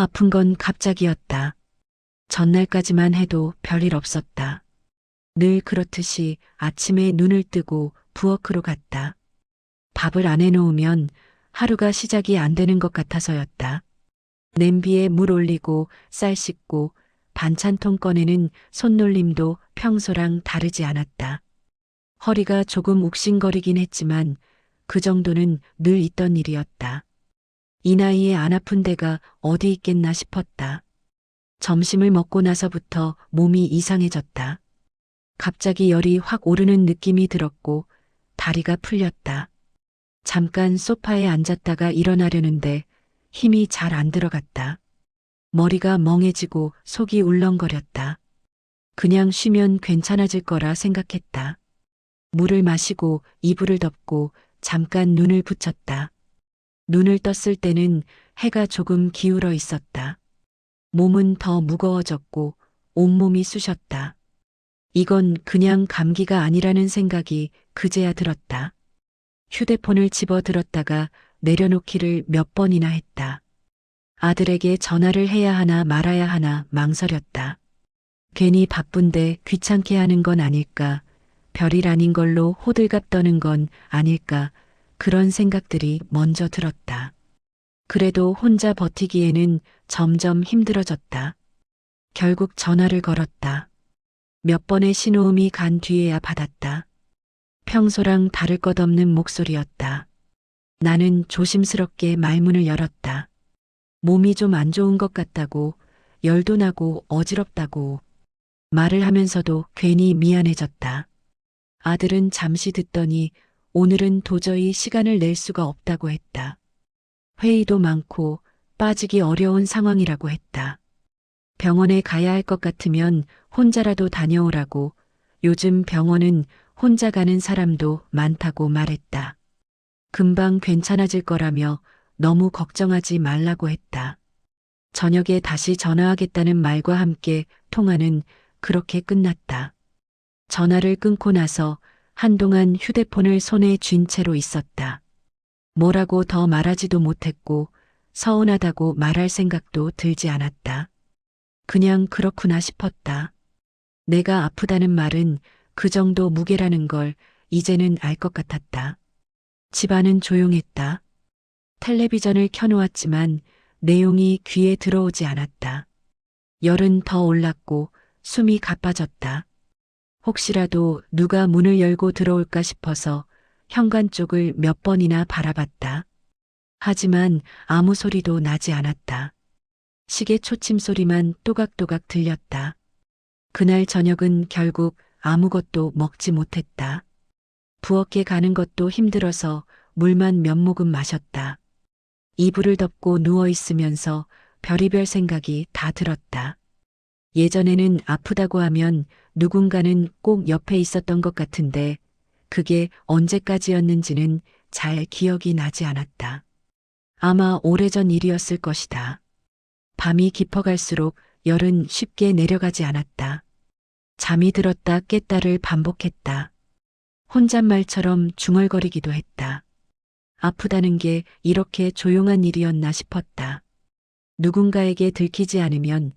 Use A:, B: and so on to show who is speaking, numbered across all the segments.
A: 아픈 건 갑자기였다. 전날까지만 해도 별일 없었다. 늘 그렇듯이 아침에 눈을 뜨고 부엌으로 갔다. 밥을 안 해놓으면 하루가 시작이 안 되는 것 같아서였다. 냄비에 물 올리고 쌀 씻고 반찬통 꺼내는 손놀림도 평소랑 다르지 않았다. 허리가 조금 욱신거리긴 했지만 그 정도는 늘 있던 일이었다. 이 나이에 안 아픈 데가 어디 있겠나 싶었다. 점심을 먹고 나서부터 몸이 이상해졌다. 갑자기 열이 확 오르는 느낌이 들었고 다리가 풀렸다. 잠깐 소파에 앉았다가 일어나려는데 힘이 잘 안 들어갔다. 머리가 멍해지고 속이 울렁거렸다. 그냥 쉬면 괜찮아질 거라 생각했다. 물을 마시고 이불을 덮고 잠깐 눈을 붙였다. 눈을 떴을 때는 해가 조금 기울어 있었다. 몸은 더 무거워졌고 온몸이 쑤셨다. 이건 그냥 감기가 아니라는 생각이 그제야 들었다. 휴대폰을 집어 들었다가 내려놓기를 몇 번이나 했다. 아들에게 전화를 해야 하나 말아야 하나 망설였다. 괜히 바쁜데 귀찮게 하는 건 아닐까, 별일 아닌 걸로 호들갑 떠는 건 아닐까, 그런 생각들이 먼저 들었다. 그래도 혼자 버티기에는 점점 힘들어졌다. 결국 전화를 걸었다. 몇 번의 신호음이 간 뒤에야 받았다. 평소랑 다를 것 없는 목소리였다. 나는 조심스럽게 말문을 열었다. 몸이 좀 안 좋은 것 같다고, 열도 나고 어지럽다고. 말을 하면서도 괜히 미안해졌다. 아들은 잠시 듣더니 오늘은 도저히 시간을 낼 수가 없다고 했다. 회의도 많고 빠지기 어려운 상황이라고 했다. 병원에 가야 할 것 같으면 혼자라도 다녀오라고, 요즘 병원은 혼자 가는 사람도 많다고 말했다. 금방 괜찮아질 거라며 너무 걱정하지 말라고 했다. 저녁에 다시 전화하겠다는 말과 함께 통화는 그렇게 끝났다. 전화를 끊고 나서 한동안 휴대폰을 손에 쥔 채로 있었다. 뭐라고 더 말하지도 못했고 서운하다고 말할 생각도 들지 않았다. 그냥 그렇구나 싶었다. 내가 아프다는 말은 그 정도 무게라는 걸 이제는 알 것 같았다. 집안은 조용했다. 텔레비전을 켜놓았지만 내용이 귀에 들어오지 않았다. 열은 더 올랐고 숨이 가빠졌다. 혹시라도 누가 문을 열고 들어올까 싶어서 현관 쪽을 몇 번이나 바라봤다. 하지만 아무 소리도 나지 않았다. 시계 초침 소리만 또각또각 들렸다. 그날 저녁은 결국 아무것도 먹지 못했다. 부엌에 가는 것도 힘들어서 물만 몇 모금 마셨다. 이불을 덮고 누워 있으면서 별의별 생각이 다 들었다. 예전에는 아프다고 하면 누군가는 꼭 옆에 있었던 것 같은데 그게 언제까지였는지는 잘 기억이 나지 않았다. 아마 오래전 일이었을 것이다. 밤이 깊어갈수록 열은 쉽게 내려가지 않았다. 잠이 들었다 깼다를 반복했다. 혼잣말처럼 중얼거리기도 했다. 아프다는 게 이렇게 조용한 일이었나 싶었다. 누군가에게 들키지 않으면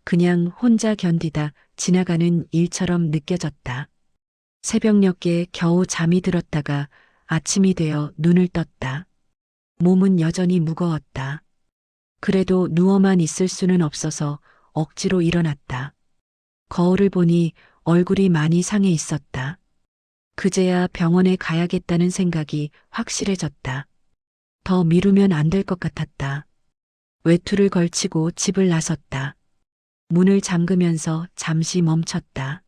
A: 그냥 혼자 견디다 지나가는 일처럼 느껴졌다. 새벽녘에 겨우 잠이 들었다가 아침이 되어 눈을 떴다. 몸은 여전히 무거웠다. 그래도 누워만 있을 수는 없어서 억지로 일어났다. 거울을 보니 얼굴이 많이 상해 있었다. 그제야 병원에 가야겠다는 생각이 확실해졌다. 더 미루면 안 될 것 같았다. 외투를 걸치고 집을 나섰다. 문을 잠그면서 잠시 멈췄다.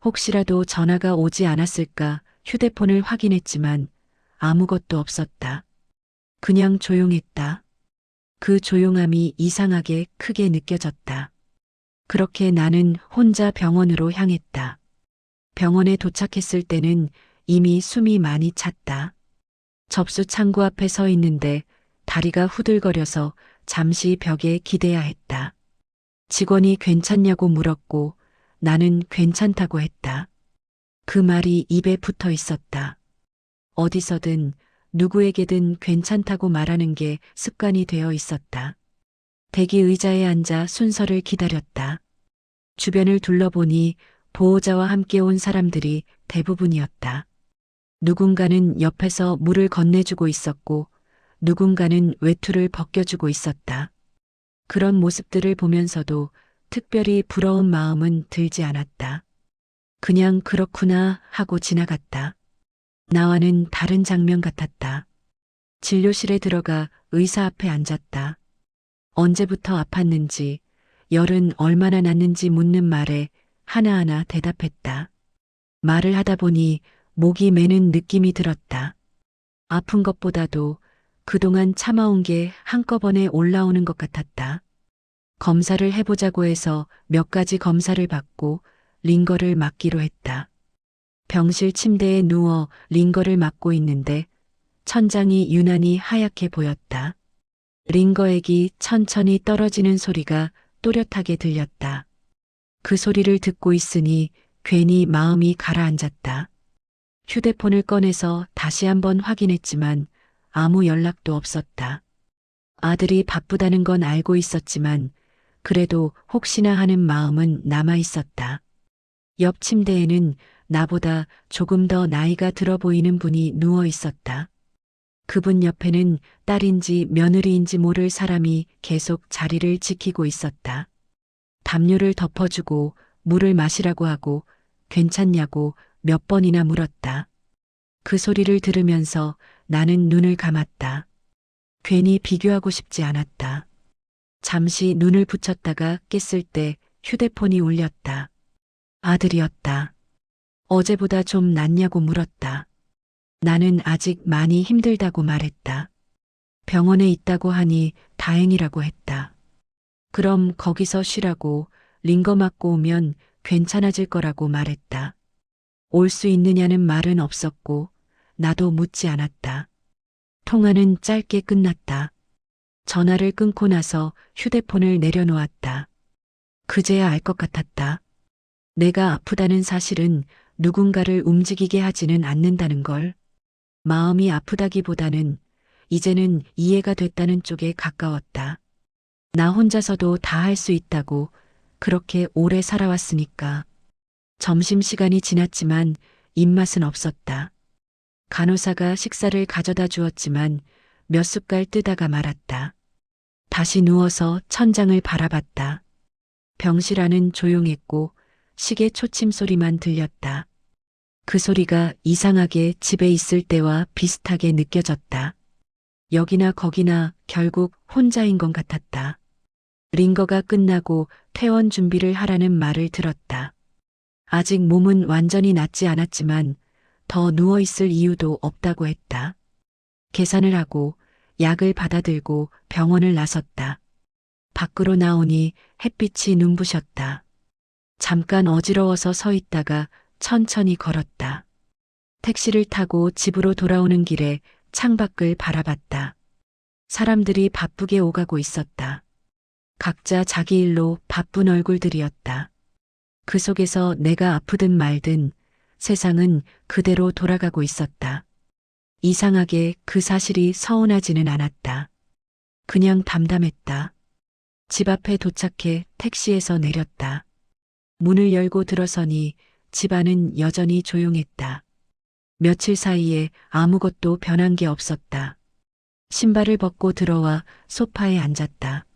A: 혹시라도 전화가 오지 않았을까 휴대폰을 확인했지만 아무것도 없었다. 그냥 조용했다. 그 조용함이 이상하게 크게 느껴졌다. 그렇게 나는 혼자 병원으로 향했다. 병원에 도착했을 때는 이미 숨이 많이 찼다. 접수 창구 앞에 서 있는데 다리가 후들거려서 잠시 벽에 기대야 했다. 직원이 괜찮냐고 물었고 나는 괜찮다고 했다. 그 말이 입에 붙어 있었다. 어디서든 누구에게든 괜찮다고 말하는 게 습관이 되어 있었다. 대기 의자에 앉아 순서를 기다렸다. 주변을 둘러보니 보호자와 함께 온 사람들이 대부분이었다. 누군가는 옆에서 물을 건네주고 있었고 누군가는 외투를 벗겨주고 있었다. 그런 모습들을 보면서도 특별히 부러운 마음은 들지 않았다. 그냥 그렇구나 하고 지나갔다. 나와는 다른 장면 같았다. 진료실에 들어가 의사 앞에 앉았다. 언제부터 아팠는지, 열은 얼마나 났는지 묻는 말에 하나하나 대답했다. 말을 하다 보니 목이 메는 느낌이 들었다. 아픈 것보다도 그동안 참아온 게 한꺼번에 올라오는 것 같았다. 검사를 해보자고 해서 몇 가지 검사를 받고 링거를 맞기로 했다. 병실 침대에 누워 링거를 맞고 있는데 천장이 유난히 하얗게 보였다. 링거액이 천천히 떨어지는 소리가 또렷하게 들렸다. 그 소리를 듣고 있으니 괜히 마음이 가라앉았다. 휴대폰을 꺼내서 다시 한번 확인했지만 아무 연락도 없었다. 아들이 바쁘다는 건 알고 있었지만 그래도 혹시나 하는 마음은 남아 있었다. 옆 침대에는 나보다 조금 더 나이가 들어 보이는 분이 누워 있었다. 그분 옆에는 딸인지 며느리인지 모를 사람이 계속 자리를 지키고 있었다. 담요를 덮어주고 물을 마시라고 하고 괜찮냐고 몇 번이나 물었다. 그 소리를 들으면서 나는 눈을 감았다. 괜히 비교하고 싶지 않았다. 잠시 눈을 붙였다가 깼을 때 휴대폰이 울렸다. 아들이었다. 어제보다 좀 낫냐고 물었다. 나는 아직 많이 힘들다고 말했다. 병원에 있다고 하니 다행이라고 했다. 그럼 거기서 쉬라고 링거 맞고 오면 괜찮아질 거라고 말했다. 올 수 있느냐는 말은 없었고 나도 묻지 않았다. 통화는 짧게 끝났다. 전화를 끊고 나서 휴대폰을 내려놓았다. 그제야 알 것 같았다. 내가 아프다는 사실은 누군가를 움직이게 하지는 않는다는 걸. 마음이 아프다기보다는 이제는 이해가 됐다는 쪽에 가까웠다. 나 혼자서도 다 할 수 있다고 그렇게 오래 살아왔으니까. 점심시간이 지났지만 입맛은 없었다. 간호사가 식사를 가져다 주었지만 몇 숟갈 뜨다가 말았다. 다시 누워서 천장을 바라봤다. 병실 안은 조용했고 시계 초침 소리만 들렸다. 그 소리가 이상하게 집에 있을 때와 비슷하게 느껴졌다. 여기나 거기나 결국 혼자인 것 같았다. 링거가 끝나고 퇴원 준비를 하라는 말을 들었다. 아직 몸은 완전히 낫지 않았지만 더 누워있을 이유도 없다고 했다. 계산을 하고 약을 받아들고 병원을 나섰다. 밖으로 나오니 햇빛이 눈부셨다. 잠깐 어지러워서 서 있다가 천천히 걸었다. 택시를 타고 집으로 돌아오는 길에 창밖을 바라봤다. 사람들이 바쁘게 오가고 있었다. 각자 자기 일로 바쁜 얼굴들이었다. 그 속에서 내가 아프든 말든 세상은 그대로 돌아가고 있었다. 이상하게 그 사실이 서운하지는 않았다. 그냥 담담했다. 집 앞에 도착해 택시에서 내렸다. 문을 열고 들어서니 집 안은 여전히 조용했다. 며칠 사이에 아무것도 변한 게 없었다. 신발을 벗고 들어와 소파에 앉았다.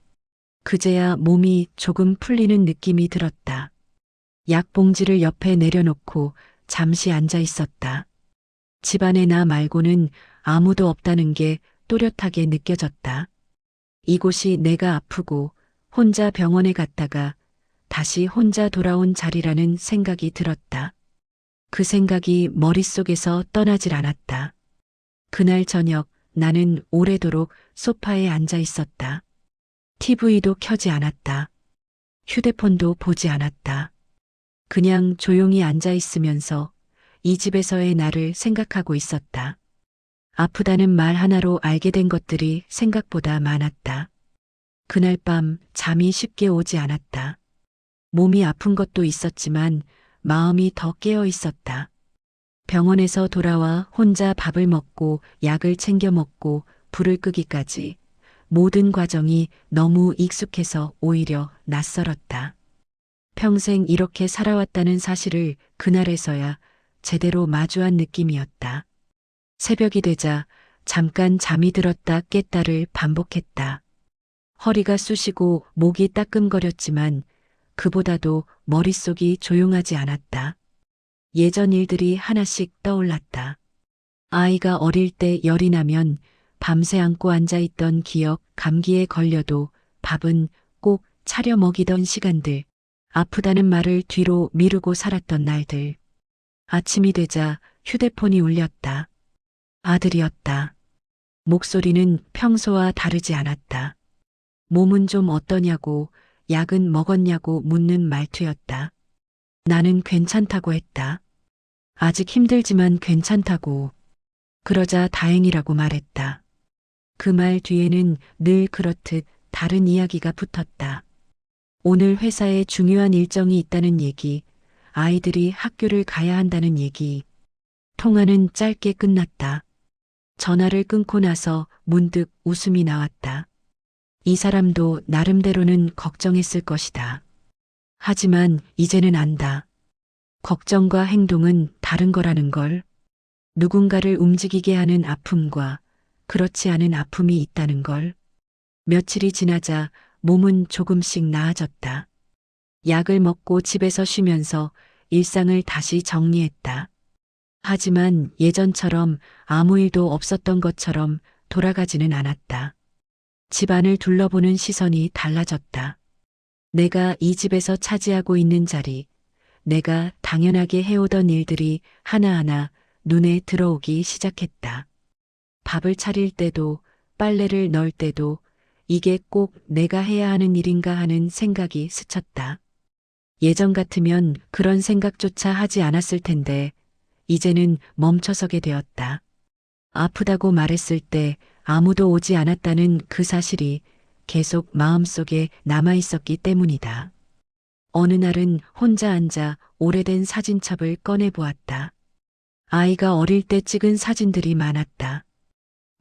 A: 그제야 몸이 조금 풀리는 느낌이 들었다. 약봉지를 옆에 내려놓고 잠시 앉아 있었다. 집안에 나 말고는 아무도 없다는 게 또렷하게 느껴졌다. 이곳이 내가 아프고 혼자 병원에 갔다가 다시 혼자 돌아온 자리라는 생각이 들었다. 그 생각이 머릿속에서 떠나질 않았다. 그날 저녁 나는 오래도록 소파에 앉아 있었다. TV도 켜지 않았다. 휴대폰도 보지 않았다. 그냥 조용히 앉아 있으면서 이 집에서의 나를 생각하고 있었다. 아프다는 말 하나로 알게 된 것들이 생각보다 많았다. 그날 밤 잠이 쉽게 오지 않았다. 몸이 아픈 것도 있었지만 마음이 더 깨어 있었다. 병원에서 돌아와 혼자 밥을 먹고 약을 챙겨 먹고 불을 끄기까지 모든 과정이 너무 익숙해서 오히려 낯설었다. 평생 이렇게 살아왔다는 사실을 그날에서야 제대로 마주한 느낌이었다. 새벽이 되자 잠깐 잠이 들었다 깼다를 반복했다. 허리가 쑤시고 목이 따끔거렸지만 그보다도 머릿속이 조용하지 않았다. 예전 일들이 하나씩 떠올랐다. 아이가 어릴 때 열이 나면 밤새 안고 앉아있던 기억, 감기에 걸려도 밥은 꼭 차려 먹이던 시간들, 아프다는 말을 뒤로 미루고 살았던 날들. 아침이 되자 휴대폰이 울렸다. 아들이었다. 목소리는 평소와 다르지 않았다. 몸은 좀 어떠냐고, 약은 먹었냐고 묻는 말투였다. 나는 괜찮다고 했다. 아직 힘들지만 괜찮다고. 그러자 다행이라고 말했다. 그 말 뒤에는 늘 그렇듯 다른 이야기가 붙었다. 오늘 회사에 중요한 일정이 있다는 얘기, 아이들이 학교를 가야 한다는 얘기. 통화는 짧게 끝났다. 전화를 끊고 나서 문득 웃음이 나왔다. 이 사람도 나름대로는 걱정했을 것이다. 하지만 이제는 안다. 걱정과 행동은 다른 거라는 걸. 누군가를 움직이게 하는 아픔과 그렇지 않은 아픔이 있다는 걸. 며칠이 지나자 몸은 조금씩 나아졌다. 약을 먹고 집에서 쉬면서 일상을 다시 정리했다. 하지만 예전처럼 아무 일도 없었던 것처럼 돌아가지는 않았다. 집안을 둘러보는 시선이 달라졌다. 내가 이 집에서 차지하고 있는 자리, 내가 당연하게 해오던 일들이 하나하나 눈에 들어오기 시작했다. 밥을 차릴 때도, 빨래를 넣을 때도 이게 꼭 내가 해야 하는 일인가 하는 생각이 스쳤다. 예전 같으면 그런 생각조차 하지 않았을 텐데 이제는 멈춰서게 되었다. 아프다고 말했을 때 아무도 오지 않았다는 그 사실이 계속 마음속에 남아 있었기 때문이다. 어느 날은 혼자 앉아 오래된 사진첩을 꺼내 보았다. 아이가 어릴 때 찍은 사진들이 많았다.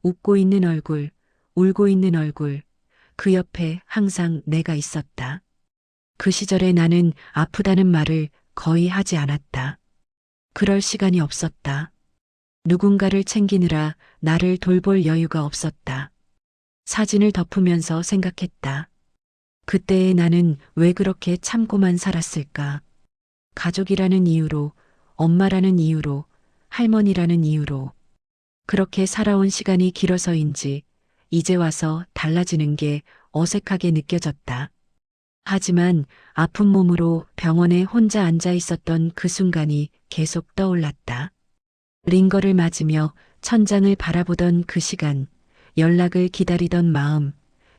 A: 웃고 있는 얼굴, 울고 있는 얼굴, 그 옆에 항상 내가 있었다. 그 시절에 나는 아프다는 말을 거의 하지 않았다. 그럴 시간이 없었다. 누군가를 챙기느라 나를 돌볼 여유가 없었다. 사진을 덮으면서 생각했다. 그때의 나는 왜 그렇게 참고만 살았을까? 가족이라는 이유로, 엄마라는 이유로, 할머니라는 이유로. 그렇게 살아온 시간이 길어서인지 이제 와서 달라지는 게 어색하게 느껴졌다. 하지만 아픈 몸으로 병원에 혼자 앉아 있었던 그 순간이 계속 떠올랐다. 링거를 맞으며 천장을 바라보던 그 시간, 연락을 기다리던 마음,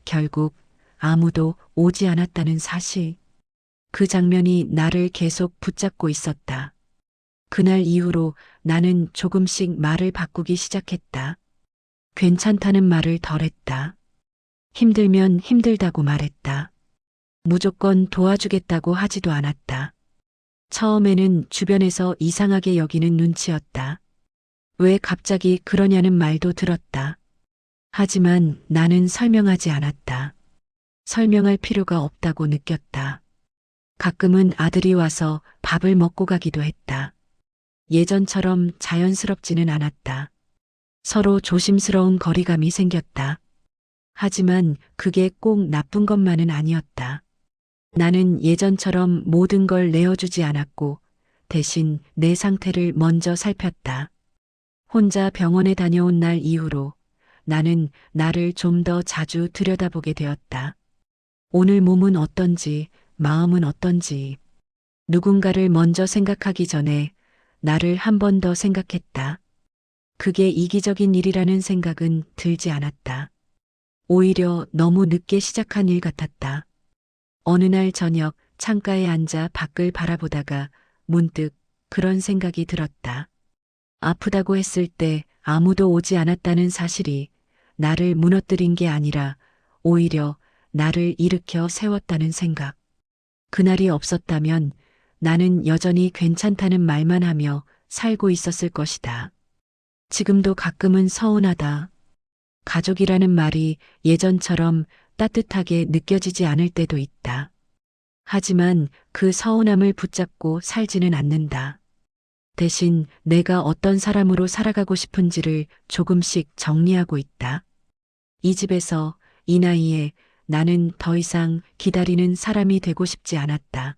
A: 결국 아무도 오지 않았다는 사실. 그 장면이 나를 계속 붙잡고 있었다. 그날 이후로 나는 조금씩 말을 바꾸기 시작했다. 괜찮다는 말을 덜했다. 힘들면 힘들다고 말했다. 무조건 도와주겠다고 하지도 않았다. 처음에는 주변에서 이상하게 여기는 눈치였다. 왜 갑자기 그러냐는 말도 들었다. 하지만 나는 설명하지 않았다. 설명할 필요가 없다고 느꼈다. 가끔은 아들이 와서 밥을 먹고 가기도 했다. 예전처럼 자연스럽지는 않았다. 서로 조심스러운 거리감이 생겼다. 하지만 그게 꼭 나쁜 것만은 아니었다. 나는 예전처럼 모든 걸 내어주지 않았고 대신 내 상태를 먼저 살폈다. 혼자 병원에 다녀온 날 이후로 나는 나를 좀 더 자주 들여다보게 되었다. 오늘 몸은 어떤지, 마음은 어떤지, 누군가를 먼저 생각하기 전에 나를 한 번 더 생각했다. 그게 이기적인 일이라는 생각은 들지 않았다. 오히려 너무 늦게 시작한 일 같았다. 어느 날 저녁 창가에 앉아 밖을 바라보다가 문득 그런 생각이 들었다. 아프다고 했을 때 아무도 오지 않았다는 사실이 나를 무너뜨린 게 아니라 오히려 나를 일으켜 세웠다는 생각. 그날이 없었다면 나는 여전히 괜찮다는 말만 하며 살고 있었을 것이다. 지금도 가끔은 서운하다. 가족이라는 말이 예전처럼 따뜻하게 느껴지지 않을 때도 있다. 하지만 그 서운함을 붙잡고 살지는 않는다. 대신 내가 어떤 사람으로 살아가고 싶은지를 조금씩 정리하고 있다. 이 집에서 이 나이에 나는 더 이상 기다리는 사람이 되고 싶지 않았다.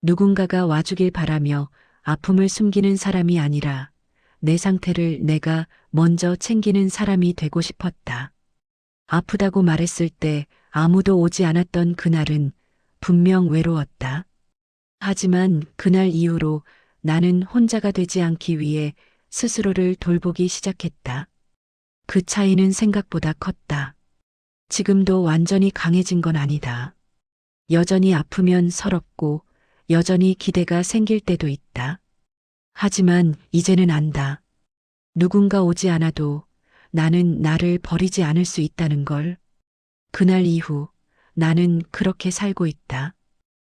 A: 누군가가 와주길 바라며 아픔을 숨기는 사람이 아니라 내 상태를 내가 먼저 챙기는 사람이 되고 싶었다. 아프다고 말했을 때 아무도 오지 않았던 그날은 분명 외로웠다. 하지만 그날 이후로 나는 혼자가 되지 않기 위해 스스로를 돌보기 시작했다. 그 차이는 생각보다 컸다. 지금도 완전히 강해진 건 아니다. 여전히 아프면 서럽고 여전히 기대가 생길 때도 있다. 하지만 이제는 안다. 누군가 오지 않아도 나는 나를 버리지 않을 수 있다는 걸. 그날 이후 나는 그렇게 살고 있다.